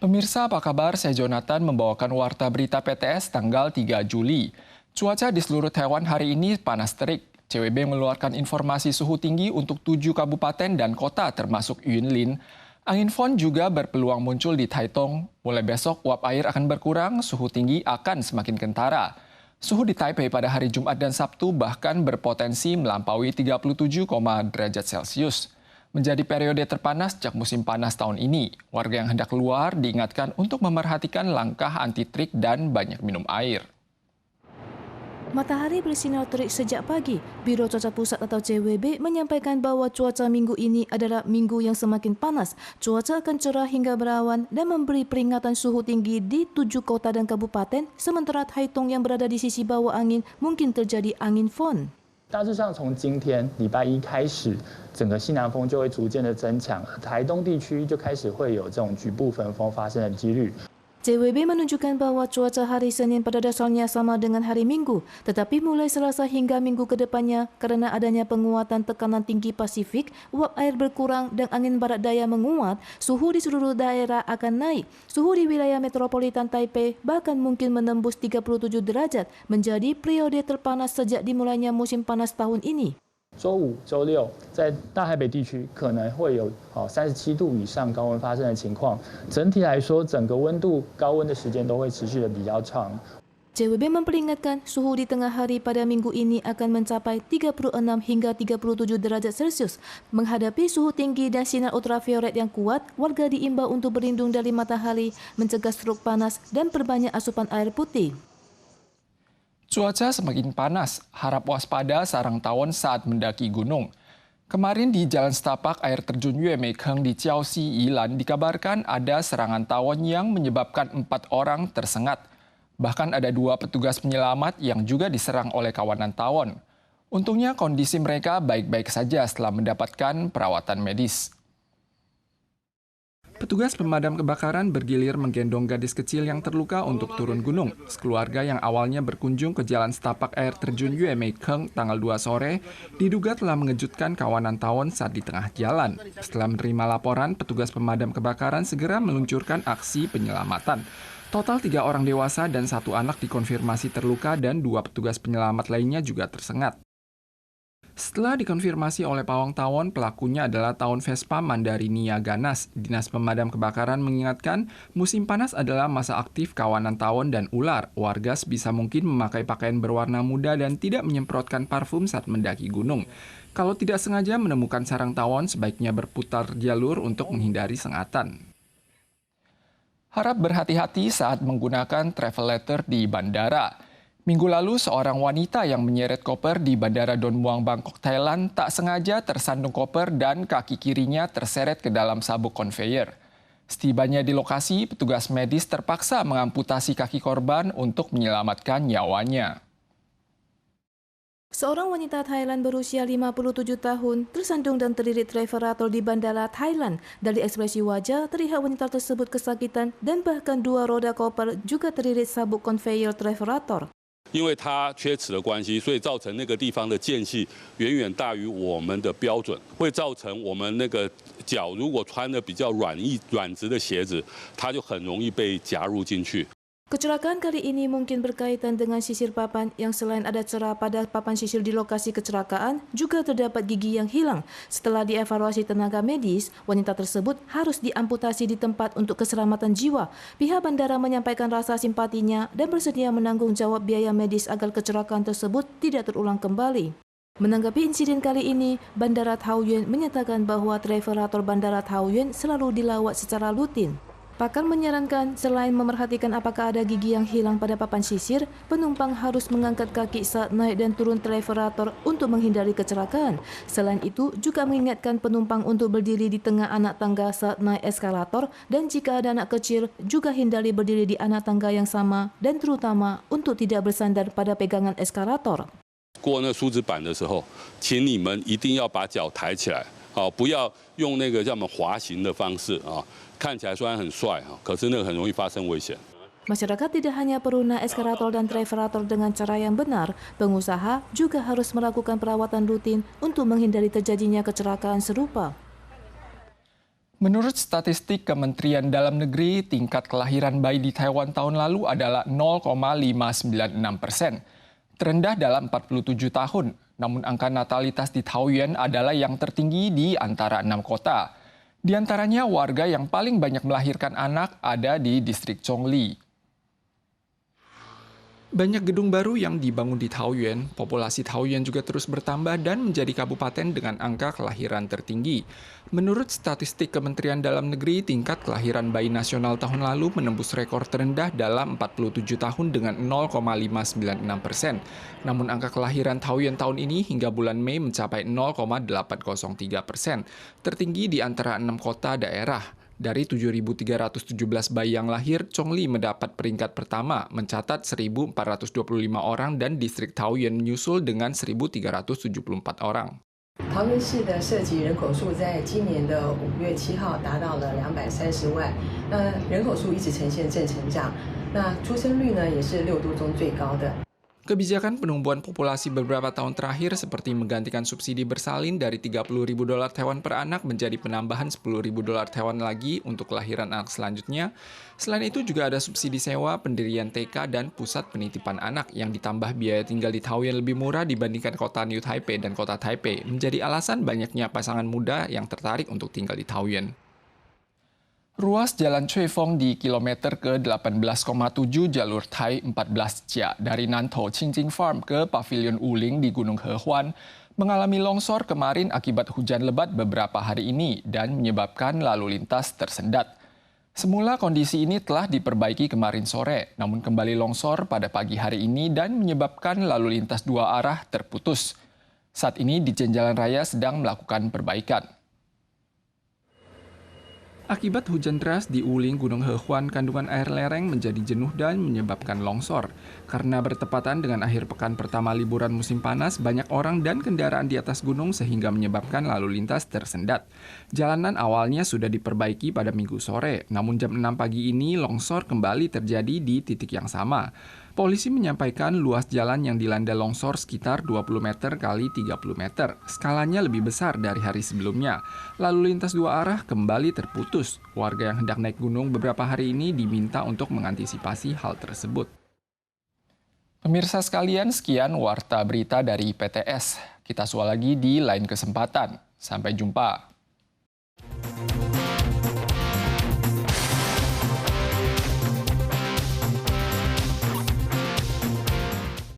Pemirsa apa kabar? Saya Jonathan membawakan Warta Berita PTS tanggal 3 Juli. Cuaca di seluruh Taiwan hari ini panas terik. CWB mengeluarkan informasi suhu tinggi untuk 7 kabupaten dan kota termasuk Yunlin. Angin Fon juga berpeluang muncul di Taitung. Mulai besok uap air akan berkurang, suhu tinggi akan semakin kentara. Suhu di Taipei pada hari Jumat dan Sabtu bahkan berpotensi melampaui 37, derajat Celcius. Menjadi periode terpanas sejak musim panas tahun ini. Warga yang hendak keluar diingatkan untuk memerhatikan langkah anti-trik dan banyak minum air. Matahari bersinar terik sejak pagi. Biro Cuaca Pusat atau CWB menyampaikan bahwa cuaca minggu ini adalah minggu yang semakin panas. Cuaca akan cerah hingga berawan dan memberi peringatan suhu tinggi di 7 kota dan kabupaten, sementara Taitung yang berada di sisi bawah angin mungkin terjadi angin Fon. 大致上，从今天礼拜一开始，整个西南风就会逐渐的增强，台东地区就开始会有这种局部焚风发生的几率。 CWB menunjukkan bahwa cuaca hari Senin pada dasarnya sama dengan hari Minggu, tetapi mulai Selasa hingga Minggu ke depannya, karena adanya penguatan tekanan tinggi Pasifik, uap air berkurang dan angin barat daya menguat, suhu di seluruh daerah akan naik. Suhu di wilayah metropolitan Taipei bahkan mungkin menembus 37 derajat, menjadi periode terpanas sejak dimulainya musim panas tahun ini. 周五、周六在大台北地区可能会有37度以上高温发生的情况。整体来说，整个温度高温的时间都会持续的比较长。 CWB memperingatkan suhu di tengah hari pada minggu ini akan mencapai 36 hingga 37 derajat Celcius. Menghadapi suhu tinggi dan sinar ultraviolet yang kuat, warga diimbau untuk berlindung dari matahari, mencegah struk panas, dan perbanyak asupan air putih. Cuaca semakin panas, harap waspada sarang tawon saat mendaki gunung. Kemarin di Jalan Setapak air terjun Yue Mekeng di Jiaoxi, Yilan dikabarkan ada serangan tawon yang menyebabkan 4 orang tersengat. Bahkan ada 2 petugas penyelamat yang juga diserang oleh kawanan tawon. Untungnya kondisi mereka baik-baik saja setelah mendapatkan perawatan medis. Petugas pemadam kebakaran bergilir menggendong gadis kecil yang terluka untuk turun gunung. Sekeluarga yang awalnya berkunjung ke Jalan Setapak air terjun Yue Mekeng tanggal 2 sore, diduga telah mengejutkan kawanan tawon saat di tengah jalan. Setelah menerima laporan, petugas pemadam kebakaran segera meluncurkan aksi penyelamatan. Total 3 orang dewasa dan 1 anak dikonfirmasi terluka dan 2 petugas penyelamat lainnya juga tersengat. Setelah dikonfirmasi oleh pawang tawon, pelakunya adalah tawon Vespa mandarinia ganas. Dinas Pemadam Kebakaran mengingatkan, musim panas adalah masa aktif kawanan tawon dan ular. Warga sebisa mungkin memakai pakaian berwarna muda dan tidak menyemprotkan parfum saat mendaki gunung. Kalau tidak sengaja menemukan sarang tawon, sebaiknya berputar jalur untuk menghindari sengatan. Harap berhati-hati saat menggunakan travel letter di bandara. Minggu lalu, seorang wanita yang menyeret koper di Bandara Don Muang, Bangkok, Thailand tak sengaja tersandung koper dan kaki kirinya terseret ke dalam sabuk konveyor. Setibanya di lokasi, petugas medis terpaksa mengamputasi kaki korban untuk menyelamatkan nyawanya. Seorang wanita Thailand berusia 57 tahun tersandung dan terlilit travelator di bandara Thailand. Dari ekspresi wajah, terlihat wanita tersebut kesakitan dan bahkan 2 roda koper juga terlilit sabuk konveyor travelator. 因为它缺齿的关系，所以造成那个地方的间隙远远大于我们的标准，会造成我们那个脚如果穿的比较软质的鞋子，它就很容易被夹入进去。 Kecelakaan kali ini mungkin berkaitan dengan sisir papan yang selain ada celah pada papan sisir di lokasi kecelakaan, juga terdapat gigi yang hilang. Setelah dievaluasi tenaga medis, wanita tersebut harus diamputasi di tempat untuk keselamatan jiwa. Pihak bandara menyampaikan rasa simpatinya dan bersedia menanggung jawab biaya medis agar kecelakaan tersebut tidak terulang kembali. Menanggapi insiden kali ini, Bandara Taoyuan menyatakan bahwa travelator Bandara Taoyuan selalu dilawat secara rutin. Pakar menyarankan selain memerhatikan apakah ada gigi yang hilang pada papan sisir, penumpang harus mengangkat kaki saat naik dan turun travelator untuk menghindari kecelakaan. Selain itu, juga mengingatkan penumpang untuk berdiri di tengah anak tangga saat naik eskalator dan jika ada anak kecil, juga hindari berdiri di anak tangga yang sama dan terutama untuk tidak bersandar pada pegangan eskalator. 过那梳子板的时候，请你们一定要把脚抬起来，不要用那个叫什么滑行的方式啊。 看起来虽然很帅可是那个很容易发生危险。 Masyarakat tidak hanya perlu naik eskalator dan travelator dengan cara yang benar, pengusaha juga harus melakukan perawatan rutin untuk menghindari terjadinya kecelakaan serupa. Menurut statistik Kementerian Dalam Negeri, tingkat kelahiran bayi di Taiwan tahun lalu adalah 0,596%, terendah dalam 47 tahun. Namun angka natalitas di Taoyuan adalah yang tertinggi di antara 6 kota. Di antaranya warga yang paling banyak melahirkan anak ada di distrik Zhongli. Banyak gedung baru yang dibangun di Taoyuan, populasi Taoyuan juga terus bertambah dan menjadi kabupaten dengan angka kelahiran tertinggi. Menurut statistik Kementerian Dalam Negeri, tingkat kelahiran bayi nasional tahun lalu menembus rekor terendah dalam 47 tahun dengan 0,596%. Namun angka kelahiran Taoyuan tahun ini hingga bulan Mei mencapai 0,803%, tertinggi di antara 6 kota daerah. Dari 7.317 bayi yang lahir, Zhongli mendapat peringkat pertama, mencatat 1.425 orang dan distrik Taoyuan menyusul dengan 1.374 orang. 桃园市的涉及人口数在今年的5月7号达到了230万，那人口数一直呈现正成长，那出生率呢也是6都中最高的。 Kebijakan penumbuhan populasi beberapa tahun terakhir seperti menggantikan subsidi bersalin dari $30.000 Taiwan per anak menjadi penambahan $10.000 Taiwan lagi untuk kelahiran anak selanjutnya. Selain itu juga ada subsidi sewa, pendirian TK, dan pusat penitipan anak yang ditambah biaya tinggal di Taoyuan lebih murah dibandingkan kota New Taipei dan kota Taipei, menjadi alasan banyaknya pasangan muda yang tertarik untuk tinggal di Taoyuan. Ruas Jalan Cuifeng di kilometer ke-18,7 jalur Tai 14 Jia dari Nantou Qingjing Farm ke Pavilion Wuling di Gunung Hehuan mengalami longsor kemarin akibat hujan lebat beberapa hari ini dan menyebabkan lalu lintas tersendat. Semula kondisi ini telah diperbaiki kemarin sore, namun kembali longsor pada pagi hari ini dan menyebabkan lalu lintas dua arah terputus. Saat ini Ditjen Jalan Raya sedang melakukan perbaikan. Akibat hujan deras di Wuling Gunung Hehuan, kandungan air lereng menjadi jenuh dan menyebabkan longsor. Karena bertepatan dengan akhir pekan pertama liburan musim panas, banyak orang dan kendaraan di atas gunung sehingga menyebabkan lalu lintas tersendat. Jalanan awalnya sudah diperbaiki pada Minggu sore, namun jam 6 pagi ini longsor kembali terjadi di titik yang sama. Polisi menyampaikan luas jalan yang dilanda longsor sekitar 20 meter kali 30 meter. Skalanya lebih besar dari hari sebelumnya. Lalu lintas dua arah kembali terputus. Warga yang hendak naik gunung beberapa hari ini diminta untuk mengantisipasi hal tersebut. Pemirsa sekalian, sekian Warta Berita dari PTS. Kita sual lagi di lain kesempatan. Sampai jumpa.